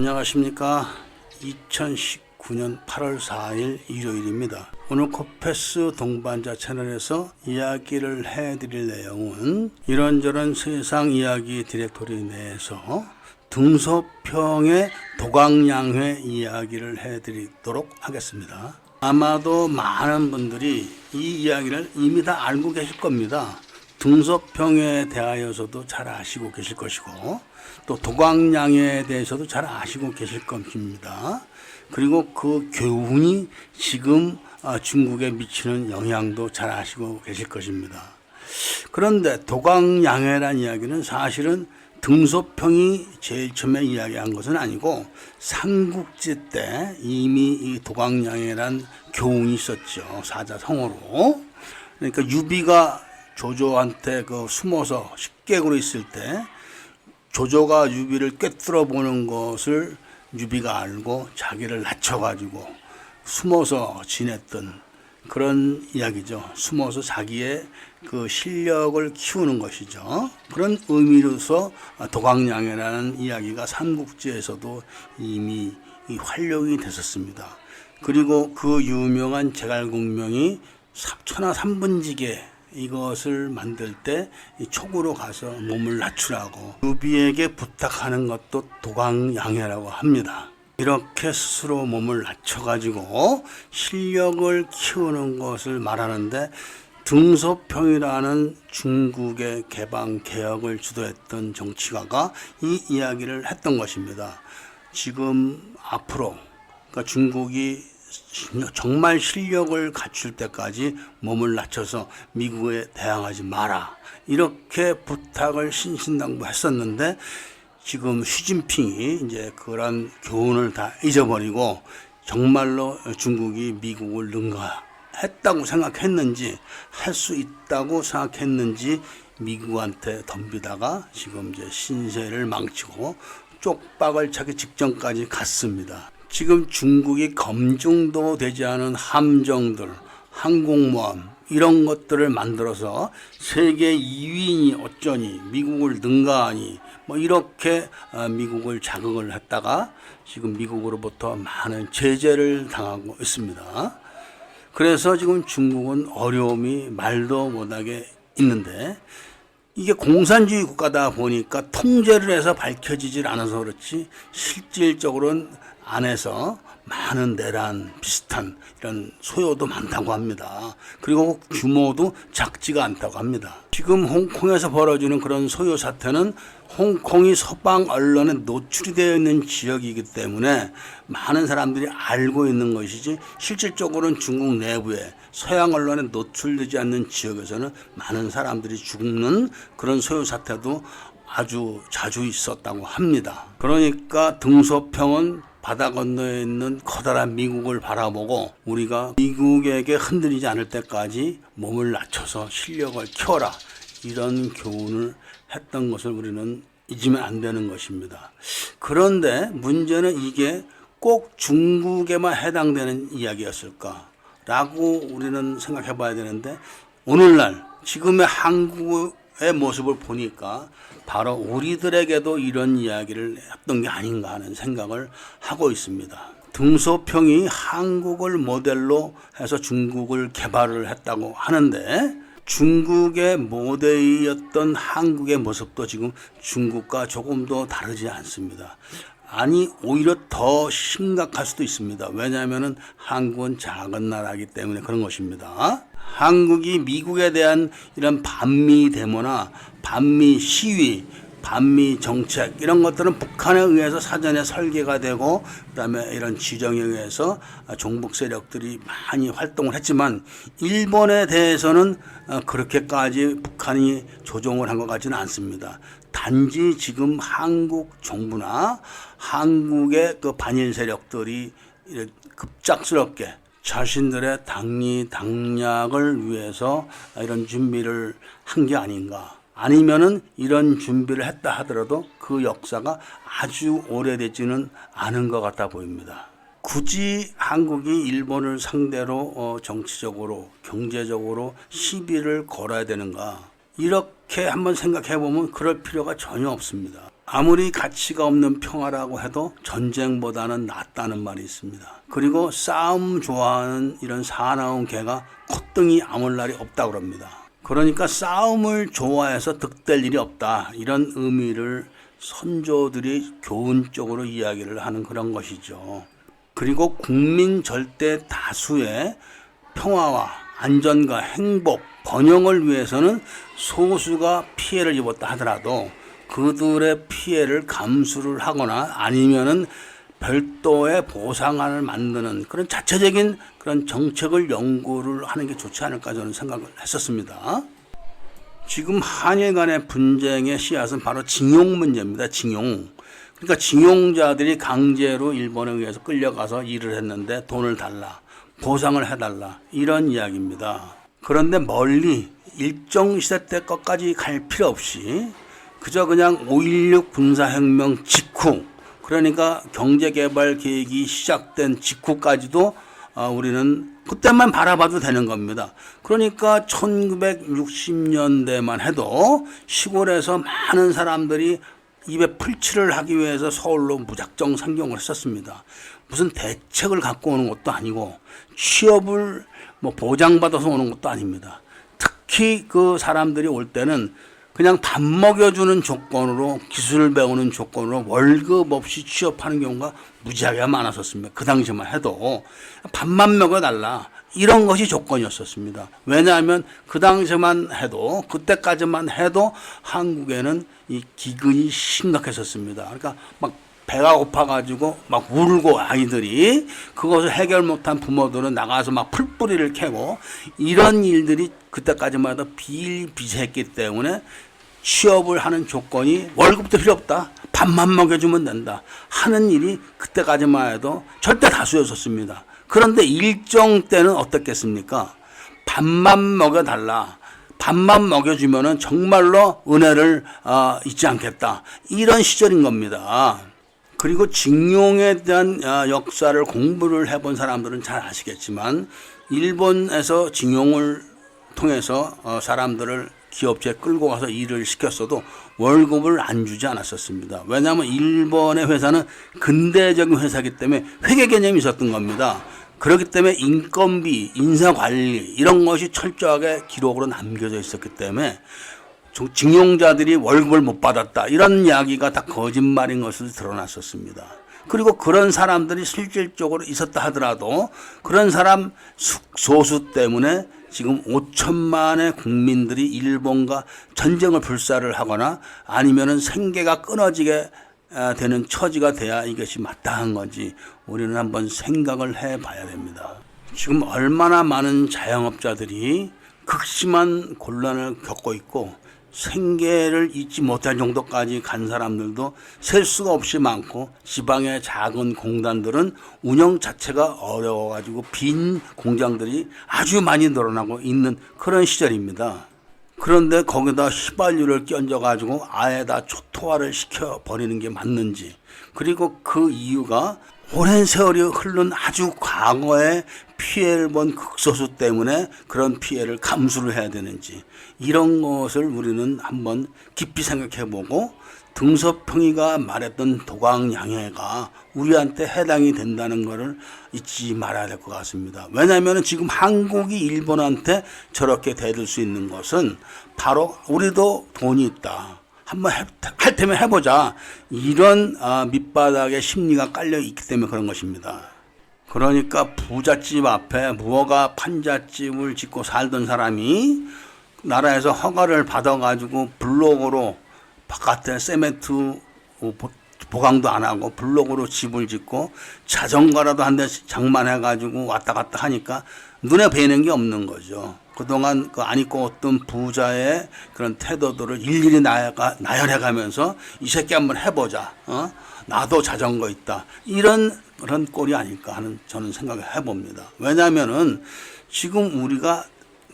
안녕하십니까. 2019년 8월 4일 일요일입니다. 오늘 코페스 동반자 채널에서 이야기를 해드릴 내용은 이런저런 세상 이야기 디렉토리 내에서 등소평의 도강양회 이야기를 해드리도록 하겠습니다. 아마도 많은 분들이 이 이야기를 이미 다 알고 계실 겁니다. 등소평에 대하여서도 잘 아시고 계실 것이고 또 도강양회에 대해서도 잘 아시고 계실 것입니다. 그리고 그 교훈이 지금 중국에 미치는 영향도 잘 아시고 계실 것입니다. 그런데 도강양회란 이야기는 사실은 등소평이 제일 처음에 이야기한 것은 아니고 삼국지 때 이미 이 도강양회란 교훈이 있었죠. 사자성어로. 그러니까 유비가 조조한테 숨어서 식객으로 있을 때 조조가 유비를 꿰뚫어 보는 것을 유비가 알고 자기를 낮춰가지고 숨어서 지냈던 그런 이야기죠. 숨어서 자기의 그 실력을 키우는 것이죠. 그런 의미로서 도강양회라는 이야기가 삼국지에서도 이미 활용이 됐었습니다. 그리고 그 유명한 제갈공명이 천하 삼분지계 이것을 만들 때 촉으로 가서 몸을 낮추라고 유비에게 부탁하는 것도 도강양회라고 합니다. 이렇게 스스로 몸을 낮춰가지고 실력을 키우는 것을 말하는데 등소평이라는 중국의 개방 개혁을 주도했던 정치가가 이 이야기를 했던 것입니다. 지금 앞으로 그러니까 중국이 정말 실력을 갖출 때까지 몸을 낮춰서 미국에 대항하지 마라 이렇게 부탁을 신신당부했었는데 지금 시진핑이 이제 그런 교훈을 다 잊어버리고 정말로 중국이 미국을 능가했다고 생각했는지 할 수 있다고 생각했는지 미국한테 덤비다가 지금 이제 신세를 망치고 쪽박을 차기 직전까지 갔습니다. 지금 중국이 검증도 되지 않은 함정들, 항공모함 이런 것들을 만들어서 세계 2위니 어쩌니 미국을 능가하니 이렇게 미국을 자극을 했다가 지금 미국으로부터 많은 제재를 당하고 있습니다. 그래서 지금 중국은 어려움이 말도 못하게 있는데 이게 공산주의 국가다 보니까 통제를 해서 밝혀지질 않아서 그렇지 실질적으로는 안에서 많은 내란 비슷한 이런 소요도 많다고 합니다. 그리고 규모도 작지가 않다고 합니다. 지금 홍콩에서 벌어지는 그런 소요 사태는 홍콩이 서방 언론에 노출이 되어 있는 지역이기 때문에 많은 사람들이 알고 있는 것이지 실질적으로는 중국 내부에 서양 언론에 노출되지 않는 지역에서는 많은 사람들이 죽는 그런 소요 사태도 아주 자주 있었다고 합니다. 그러니까 등소평은 바다 건너에 있는 커다란 미국을 바라보고 우리가 미국에게 흔들리지 않을 때까지 몸을 낮춰서 실력을 키워라 이런 교훈을 했던 것을 우리는 잊으면 안 되는 것입니다. 그런데 문제는 이게 꼭 중국에만 해당되는 이야기였을까 라고 우리는 생각해 봐야 되는데 오늘날 지금의 한국의 모습을 보니까 바로 우리들에게도 이런 이야기를 했던 게 아닌가 하는 생각을 하고 있습니다. 등소평이 한국을 모델로 해서 중국을 개발을 했다고 하는데 중국의 모델이었던 한국의 모습도 지금 중국과 조금도 다르지 않습니다. 아니 오히려 더 심각할 수도 있습니다. 왜냐하면 한국은 작은 나라이기 때문에 그런 것입니다. 한국이 미국에 대한 이런 반미 데모나 반미 시위, 반미 정책 이런 것들은 북한에 의해서 사전에 설계가 되고 그다음에 이런 지정에 의해서 종북 세력들이 많이 활동을 했지만 일본에 대해서는 그렇게까지 북한이 조종을 한 것 같지는 않습니다. 단지 지금 한국 정부나 한국의 그 반일 세력들이 급작스럽게 자신들의 당리당략을 위해서 이런 준비를 한 게 아닌가. 아니면은 이런 준비를 했다 하더라도 그 역사가 아주 오래되지는 않은 것 같아 보입니다. 굳이 한국이 일본을 상대로 정치적으로 경제적으로 시비를 걸어야 되는가 이렇게 한번 생각해 보면 그럴 필요가 전혀 없습니다. 아무리 가치가 없는 평화라고 해도 전쟁보다는 낫다는 말이 있습니다. 그리고 싸움 좋아하는 이런 사나운 개가 콧등이 아물 날이 없다고 그럽니다. 그러니까 싸움을 좋아해서 득될 일이 없다, 이런 의미를 선조들이 교훈적으로 이야기를 하는 그런 것이죠. 그리고 국민 절대 다수의 평화와 안전과 행복, 번영을 위해서는 소수가 피해를 입었다 하더라도 그들의 피해를 감수를 하거나 아니면은 별도의 보상안을 만드는 그런 자체적인 그런 정책을 연구를 하는 게 좋지 않을까 저는 생각을 했었습니다. 지금 한일 간의 분쟁의 씨앗은 바로 징용 문제입니다. 징용. 그러니까 징용자들이 강제로 일본에 의해서 끌려가서 일을 했는데 돈을 달라, 보상을 해달라, 이런 이야기입니다. 그런데 멀리 일정 시대 때 것까지 갈 필요 없이 그저 그냥 5.16 군사혁명 직후, 그러니까 경제개발 계획이 시작된 직후까지도 우리는 그때만 바라봐도 되는 겁니다. 그러니까 1960년대만 해도 시골에서 많은 사람들이 입에 풀칠을 하기 위해서 서울로 무작정 상경을 했었습니다. 무슨 대책을 갖고 오는 것도 아니고 취업을 보장받아서 오는 것도 아닙니다. 특히 그 사람들이 올 때는 그냥 밥 먹여주는 조건으로, 기술을 배우는 조건으로 월급 없이 취업하는 경우가 무지하게 많았었습니다. 그 당시만 해도 밥만 먹여달라, 이런 것이 조건이었었습니다. 왜냐하면 그 당시만 해도, 그때까지만 해도 한국에는 이 기근이 심각했었습니다. 그러니까 막 배가 고파가지고 막 울고 아이들이, 그것을 해결 못한 부모들은 나가서 막 풀뿌리를 캐고, 이런 일들이 그때까지만 해도 비일비재했기 때문에 취업을 하는 조건이 월급도 필요 없다, 밥만 먹여주면 된다 하는 일이 그때까지만 해도 절대 다수였었습니다. 그런데 일정 때는 어떻겠습니까? 밥만 먹여달라, 밥만 먹여주면은 정말로 은혜를 잊지 않겠다, 이런 시절인 겁니다. 그리고 징용에 대한 역사를 공부를 해본 사람들은 잘 아시겠지만, 일본에서 징용을 통해서 사람들을 기업체에 끌고 가서 일을 시켰어도 월급을 안 주지 않았었습니다. 왜냐하면 일본의 회사는 근대적인 회사이기 때문에 회계 개념이 있었던 겁니다. 그렇기 때문에 인건비, 인사관리 이런 것이 철저하게 기록으로 남겨져 있었기 때문에 징용자들이 월급을 못 받았다, 이런 이야기가 다 거짓말인 것으로 드러났었습니다. 그리고 그런 사람들이 실질적으로 있었다 하더라도 그런 사람 소수 때문에 지금 5천만의 국민들이 일본과 전쟁을 불사를 하거나 아니면은 생계가 끊어지게 되는 처지가 돼야 이것이 마땅한 건지 우리는 한번 생각을 해봐야 됩니다. 지금 얼마나 많은 자영업자들이 극심한 곤란을 겪고 있고 생계를 잊지 못할 정도까지 간 사람들도 셀 수가 없이 많고, 지방의 작은 공단들은 운영 자체가 어려워가지고 빈 공장들이 아주 많이 늘어나고 있는 그런 시절입니다. 그런데 거기다 휘발유를 끼얹어가지고 아예 다 초토화를 시켜버리는 게 맞는지, 그리고 그 이유가 오랜 세월이 흐른 아주 과거에 피해를 본 극소수 때문에 그런 피해를 감수를 해야 되는지, 이런 것을 우리는 한번 깊이 생각해보고 등소평이가 말했던 도광양해가 우리한테 해당이 된다는 것을 잊지 말아야 될 것 같습니다. 왜냐하면 지금 한국이 일본한테 저렇게 대들 수 있는 것은 바로 우리도 돈이 있다, 한번 할 테면 해보자, 이런 밑바닥에 심리가 깔려 있기 때문에 그런 것입니다. 그러니까 부잣집 앞에 무허가 판잣집을 짓고 살던 사람이 나라에서 허가를 받아가지고 블록으로 바깥에 세멘트 보강도 안 하고 블록으로 집을 짓고 자전거라도 한 대 장만해가지고 왔다 갔다 하니까 눈에 뵈는 게 없는 거죠. 그동안 안 입고 어떤 부자의 그런 태도들을 일일이 나열해가면서 이 새끼 한번 해보자, 나도 자전거 있다, 이런 그런 꼴이 아닐까 하는 저는 생각을 해봅니다. 왜냐하면은 지금 우리가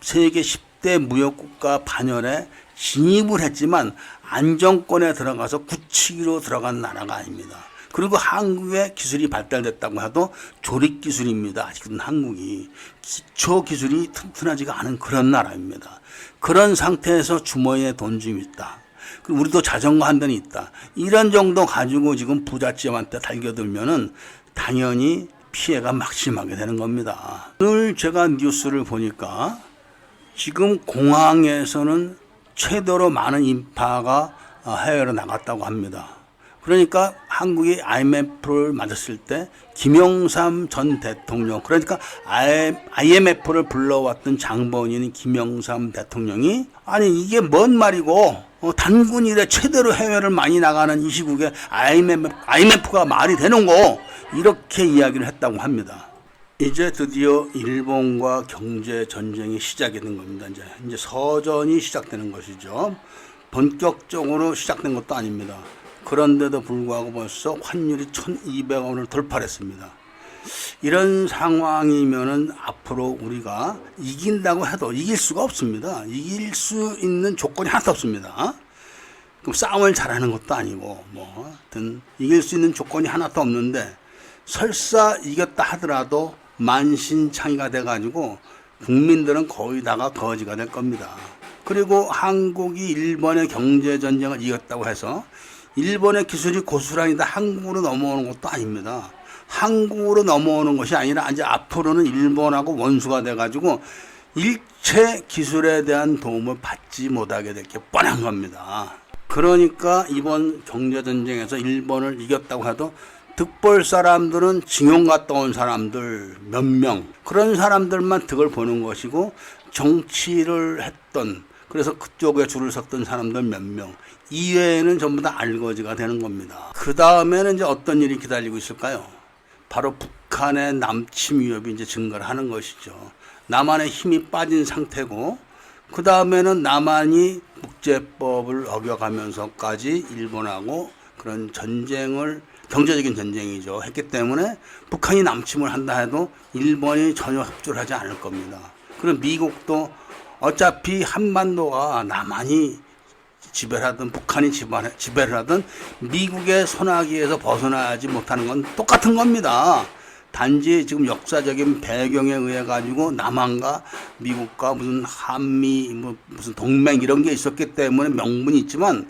세계 10대 무역국가 반열에 진입을 했지만 안정권에 들어가서 굳히기로 들어간 나라가 아닙니다. 그리고 한국의 기술이 발달됐다고 해도 조립 기술입니다. 아직은 한국이 기초 기술이 튼튼하지가 않은 그런 나라입니다. 그런 상태에서 주머니에 돈 좀 있다, 그리고 우리도 자전거 한 대는 있다. 이런 정도 가지고 지금 부잣집한테 달겨들면은 당연히 피해가 막심하게 되는 겁니다. 오늘 제가 뉴스를 보니까 지금 공항에서는 최대로 많은 인파가 해외로 나갔다고 합니다. 그러니까 한국이 IMF를 맞았을 때 김영삼 전 대통령, 그러니까 IMF를 불러왔던 장본인 김영삼 대통령이 아니 이게 뭔 말이고 단군 이래 최대로 해외를 많이 나가는 이 시국에 IMF가 말이 되는 거 이렇게 이야기를 했다고 합니다. 이제 드디어 일본과 경제 전쟁이 시작이 된 겁니다. 이제 서전이 시작되는 것이죠. 본격적으로 시작된 것도 아닙니다. 그런데도 불구하고 벌써 환율이 1,200원을 돌파했습니다. 이런 상황이면은 앞으로 우리가 이긴다고 해도 이길 수가 없습니다. 이길 수 있는 조건이 하나도 없습니다. 그럼 싸움을 잘하는 것도 아니고 하여튼 이길 수 있는 조건이 하나도 없는데 설사 이겼다 하더라도 만신창이가 돼가지고 국민들은 거의 다가 거지가 될 겁니다. 그리고 한국이 일본의 경제전쟁을 이겼다고 해서 일본의 기술이 고스란히 다 한국으로 넘어오는 것도 아닙니다. 한국으로 넘어오는 것이 아니라 이제 앞으로는 일본하고 원수가 돼가지고 일체 기술에 대한 도움을 받지 못하게 될 게 뻔한 겁니다. 그러니까 이번 경제전쟁에서 일본을 이겼다고 해도 득볼 사람들은 징용 갔다 온 사람들 몇 명, 그런 사람들만 득을 보는 것이고 정치를 했던, 그래서 그쪽에 줄을 섰던 사람들 몇 명 이외에는 전부 다 알거지가 되는 겁니다. 그 다음에는 이제 어떤 일이 기다리고 있을까요? 바로 북한의 남침 위협이 이제 증가를 하는 것이죠. 남한의 힘이 빠진 상태고, 그 다음에는 남한이 국제법을 어겨가면서까지 일본하고 그런 전쟁을, 경제적인 전쟁이죠, 했기 때문에 북한이 남침을 한다 해도 일본이 전혀 협조를 하지 않을 겁니다. 그리고 미국도 어차피 한반도가 남한이 지배를 하든 북한이 지배를 하든 미국의 손아귀에서 벗어나지 못하는 건 똑같은 겁니다. 단지 지금 역사적인 배경에 의해 가지고 남한과 미국과 무슨 한미 무슨 동맹 이런 게 있었기 때문에 명분이 있지만,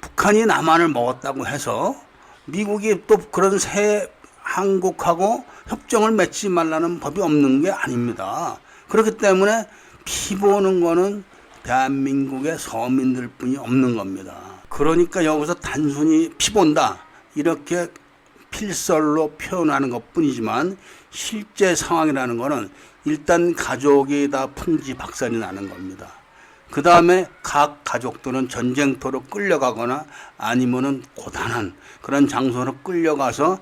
북한이 남한을 먹었다고 해서 미국이 또 그런 새 한국하고 협정을 맺지 말라는 법이 없는 게 아닙니다. 그렇기 때문에 피 보는 거는 대한민국의 서민들 뿐이 없는 겁니다. 그러니까 여기서 단순히 피 본다 이렇게 필설로 표현하는 것 뿐이지만 실제 상황이라는 거는 일단 가족이 다 풍지박산이 나는 겁니다. 그 다음에 각 가족들은 전쟁터로 끌려가거나 아니면은 고단한 그런 장소로 끌려가서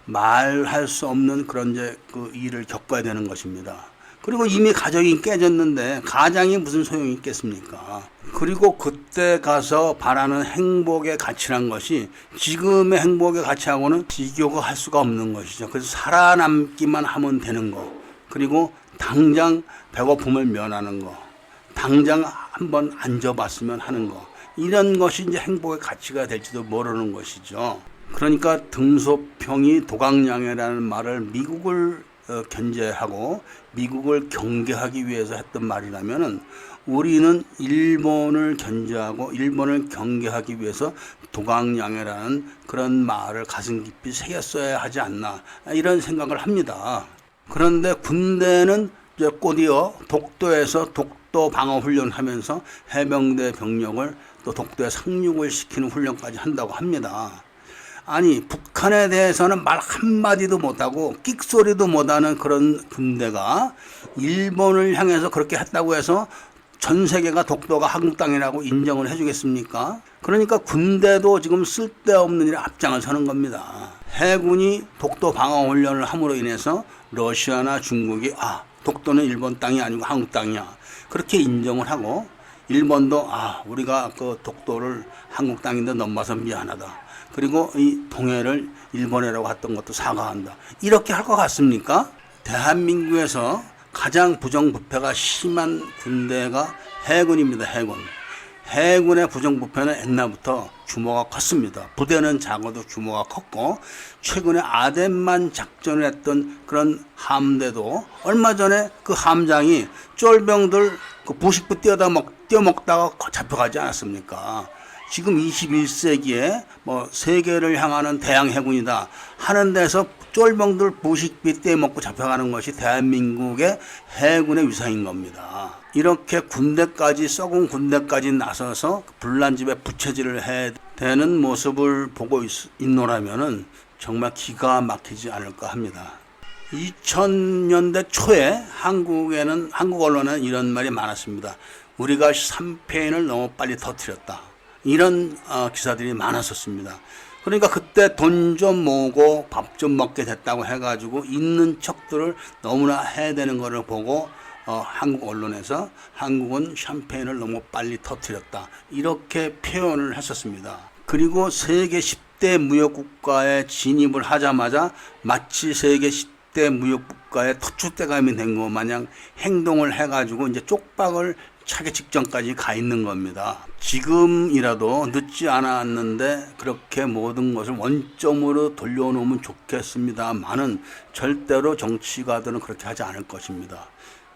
말할 수 없는 그런 그 일을 겪어야 되는 것입니다. 그리고 이미 가정이 깨졌는데 가장이 무슨 소용이 있겠습니까? 그리고 그때 가서 바라는 행복의 가치란 것이 지금의 행복의 가치하고는 비교가 할 수가 없는 것이죠. 그래서 살아남기만 하면 되는 거, 그리고 당장 배고픔을 면하는 거, 당장 한번 앉아봤으면 하는 거, 이런 것이 이제 행복의 가치가 될지도 모르는 것이죠. 그러니까 등소평이 도강량이라는 말을 미국을 견제하고 미국을 경계하기 위해서 했던 말이라면은 우리는 일본을 견제하고 일본을 경계하기 위해서 도강량이라는 그런 말을 가슴 깊이 새겼어야 하지 않나, 이런 생각을 합니다. 그런데 군대는 이제 곧이어 독도에서 독도 방어 훈련을 하면서 해병대 병력을 또 독도에 상륙을 시키는 훈련까지 한다고 합니다. 아니, 북한에 대해서는 말 한마디도 못하고 끽소리도 못하는 그런 군대가 일본을 향해서 그렇게 했다고 해서 전 세계가 독도가 한국 땅이라고 인정을 해주겠습니까? 그러니까 군대도 지금 쓸데없는 일에 앞장을 서는 겁니다. 해군이 독도 방어 훈련을 함으로 인해서 러시아나 중국이 독도는 일본 땅이 아니고 한국 땅이야, 그렇게 인정을 하고, 일본도 우리가 그 독도를 한국 땅인데 넘어서 미안하다, 그리고 이 동해를 일본해라고 했던 것도 사과한다, 이렇게 할 것 같습니까? 대한민국에서 가장 부정부패가 심한 군대가 해군입니다. 해군의 부정부패는 옛날부터 규모가 컸습니다. 부대는 작아도 규모가 컸고, 최근에 아덴만 작전을 했던 그런 함대도 얼마 전에 그 함장이 쫄병들 그 부식부 띄어다 뛰어먹다가 잡혀가지 않았습니까? 지금 21세기에 뭐 세계를 향하는 대양 해군이다 하는 데서 쫄병들 부식비 떼먹고 잡혀가는 것이 대한민국의 해군의 위상인 겁니다. 이렇게 군대까지 썩은 군대까지 나서서 불난집에 부채질을 해야 되는 모습을 보고 있노라면은 정말 기가 막히지 않을까 합니다. 2000년대 초에 한국 언론에는 이런 말이 많았습니다. 우리가 샴페인을 너무 빨리 터뜨렸다. 이런 기사들이 많았었습니다. 그러니까 그때 돈 좀 모으고 밥 좀 먹게 됐다고 해가지고 있는 척들을 너무나 해야 되는 것을 보고 한국 언론에서 한국은 샴페인을 너무 빨리 터뜨렸다. 이렇게 표현을 했었습니다. 그리고 세계 10대 무역국가에 진입을 하자마자 마치 세계 10대 무역국가의 터줏대감이 된 것 마냥 행동을 해가지고 이제 쪽박을 차기 직전까지 가 있는 겁니다. 지금이라도 늦지 않았는데 그렇게 모든 것을 원점으로 돌려놓으면 좋겠습니다만은 절대로 정치가들은 그렇게 하지 않을 것입니다.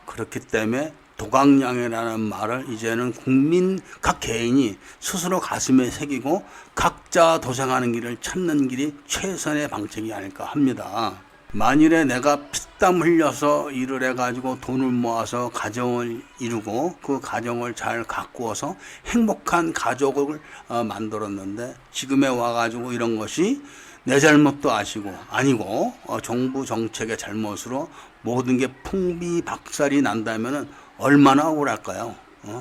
그렇기 때문에 도강양이라는 말을 이제는 국민 각 개인이 스스로 가슴에 새기고 각자 도생하는 길을 찾는 길이 최선의 방책이 아닐까 합니다. 만일에 내가 피땀 흘려서 일을 해가지고 돈을 모아서 가정을 이루고 그 가정을 잘 가꾸어서 행복한 가족을 만들었는데 지금에 와가지고 이런 것이 내 잘못도 아니고 정부 정책의 잘못으로 모든 게 풍비박살이 난다면 얼마나 억울할까요?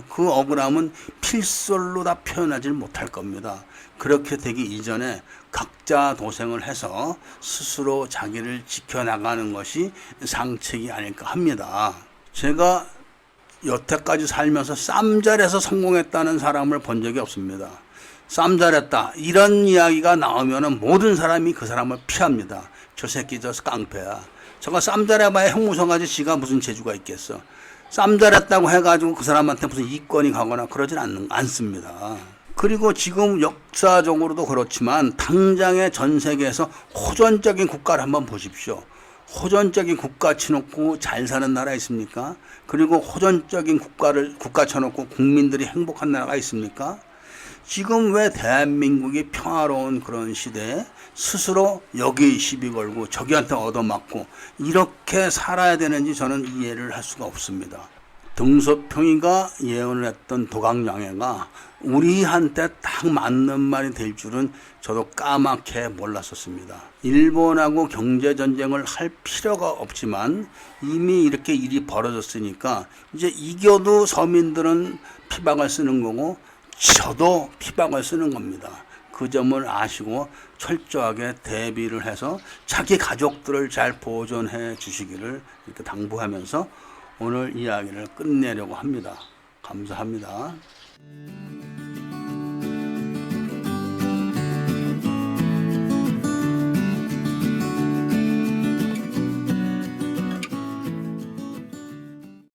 그 억울함은 필설로 다 표현하지 못할 겁니다. 그렇게 되기 이전에 각자 도생을 해서 스스로 자기를 지켜나가는 것이 상책이 아닐까 합니다. 제가 여태까지 살면서 쌈잘해서 성공했다는 사람을 본 적이 없습니다. 쌈잘했다 이런 이야기가 나오면 모든 사람이 그 사람을 피합니다. 저 새끼 저 깡패야. 저거 쌈잘해봐야 형무소가지 지가 무슨 재주가 있겠어. 쌈잘했다고 해가지고 그 사람한테 무슨 이권이 가거나 그러진 않습니다. 그리고 지금 역사적으로도 그렇지만 당장의 전 세계에서 호전적인 국가를 한번 보십시오. 호전적인 국가 쳐놓고 잘 사는 나라 있습니까? 그리고 호전적인 국가 쳐놓고 국민들이 행복한 나라가 있습니까? 지금 왜 대한민국이 평화로운 그런 시대에 스스로 여기 시비 걸고 저기한테 얻어맞고 이렇게 살아야 되는지 저는 이해를 할 수가 없습니다. 등소평이가 예언을 했던 도강양해가 우리한테 딱 맞는 말이 될 줄은 저도 까맣게 몰랐었습니다. 일본하고 경제전쟁을 할 필요가 없지만 이미 이렇게 일이 벌어졌으니까 이제 이겨도 서민들은 피박을 쓰는 거고 저도 피박을 쓰는 겁니다. 그 점을 아시고 철저하게 대비를 해서 자기 가족들을 잘 보존해 주시기를 이렇게 당부하면서 오늘 이야기를 끝내려고 합니다. 감사합니다.